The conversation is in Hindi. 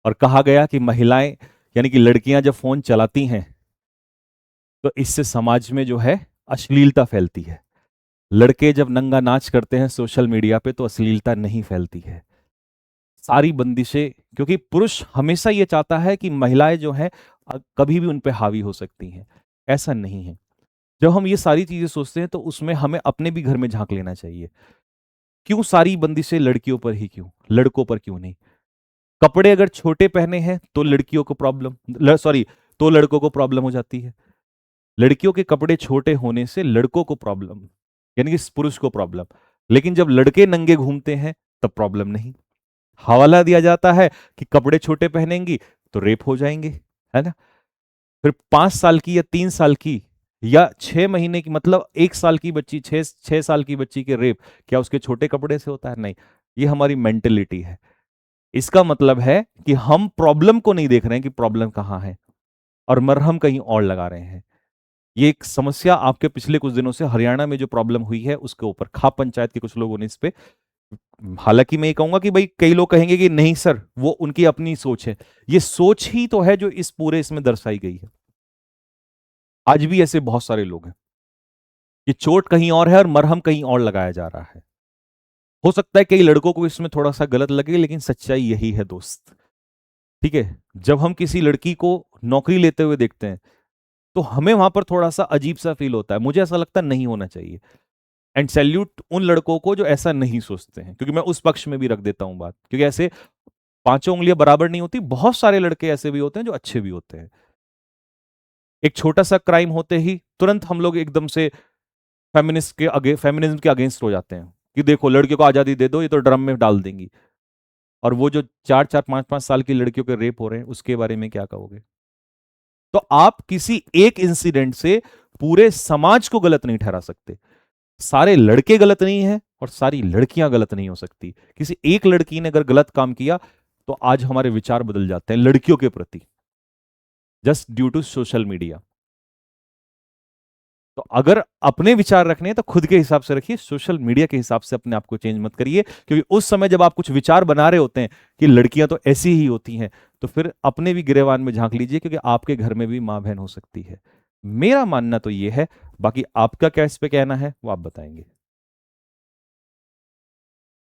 और कहा गया कि महिलाएं यानी कि लड़कियां जब फोन चलाती हैं तो इससे समाज में जो है अश्लीलता फैलती है। लड़के जब नंगा नाच करते हैं सोशल मीडिया पे तो अश्लीलता नहीं फैलती है। सारी बंदिशें, क्योंकि पुरुष हमेशा ये चाहता है कि महिलाएं जो हैं कभी भी उन पे हावी हो सकती हैं। ऐसा नहीं है। जब हम ये सारी चीजें सोचते हैं तो उसमें हमें अपने भी घर में झांक लेना चाहिए। क्यों सारी बंदिशें लड़कियों पर ही, क्यों लड़कों पर क्यों नहीं? कपड़े अगर छोटे पहने हैं तो लड़कियों को प्रॉब्लम, सॉरी, तो लड़कों को प्रॉब्लम हो जाती है। लड़कियों के कपड़े छोटे होने से लड़कों को प्रॉब्लम, यानी कि पुरुष को प्रॉब्लम। लेकिन जब लड़के नंगे घूमते हैं तब प्रॉब्लम नहीं। हवाला दिया जाता है कि कपड़े छोटे पहनेंगी तो रेप हो जाएंगे, है ना? फिर 5 साल की या 3 साल की या 6 महीने की, मतलब 1 साल की बच्ची, 6 साल की बच्ची के रेप क्या उसके छोटे कपड़े से होता है? नहीं। ये हमारी मेंटेलिटी है। इसका मतलब है कि हम प्रॉब्लम को नहीं देख रहे हैं कि प्रॉब्लम कहां है और मरहम कहीं और लगा रहे हैं। ये एक समस्या आपके पिछले कुछ दिनों से हरियाणा में जो प्रॉब्लम हुई है उसके ऊपर खाप पंचायत के कुछ लोगों ने इस पे, हालांकि मैं ये कहूंगा कि भाई कई लोग कहेंगे कि नहीं सर वो उनकी अपनी सोच है। ये सोच ही तो है जो इस पूरे इसमें दर्शाई गई है। आज भी ऐसे बहुत सारे लोग हैं। ये चोट कहीं और है और मरहम कहीं और लगाया जा रहा है। हो सकता है कई लड़कों को इसमें थोड़ा सा गलत लगे, लेकिन सच्चाई यही है दोस्त। ठीक है। जब हम किसी लड़की को नौकरी लेते हुए देखते हैं तो हमें वहां पर थोड़ा सा अजीब सा फील होता है। मुझे ऐसा लगता नहीं होना चाहिए। एंड सैल्यूट उन लड़कों को जो ऐसा नहीं सोचते हैं, क्योंकि मैं उस पक्ष में भी रख देता हूं बात, क्योंकि ऐसे पांचों उंगलियां बराबर नहीं होती। बहुत सारे लड़के ऐसे भी होते हैं जो अच्छे भी होते हैं। एक छोटा सा क्राइम होते ही तुरंत हम लोग एकदम से फेमिनिज्म के अगेंस्ट हो जाते हैं कि देखो लड़कियों को आजादी दे दो, ये तो ड्रम में डाल देंगी। और वो जो 4-4 5-5 साल की लड़कियों के रेप हो रहे हैं उसके बारे में क्या कहोगे? तो आप किसी एक इंसिडेंट से पूरे समाज को गलत नहीं ठहरा सकते। सारे लड़के गलत नहीं है और सारी लड़कियां गलत नहीं हो सकती। किसी एक लड़की ने अगर गलत काम किया तो आज हमारे विचार बदल जाते हैं लड़कियों के प्रति, just due to social media. तो अगर अपने विचार रखने हैं तो खुद के हिसाब से रखिए, सोशल मीडिया के हिसाब से अपने आप को चेंज मत करिए। क्योंकि उस समय जब आप कुछ विचार बना रहे होते हैं कि लड़कियां तो ऐसी ही होती हैं, तो फिर अपने भी गिरेबान में झांक लीजिए, क्योंकि आपके घर में भी मां बहन हो सकती है। मेरा मानना तो यह है। बाकी आपका क्या इस पे कहना है वो आप बताएंगे।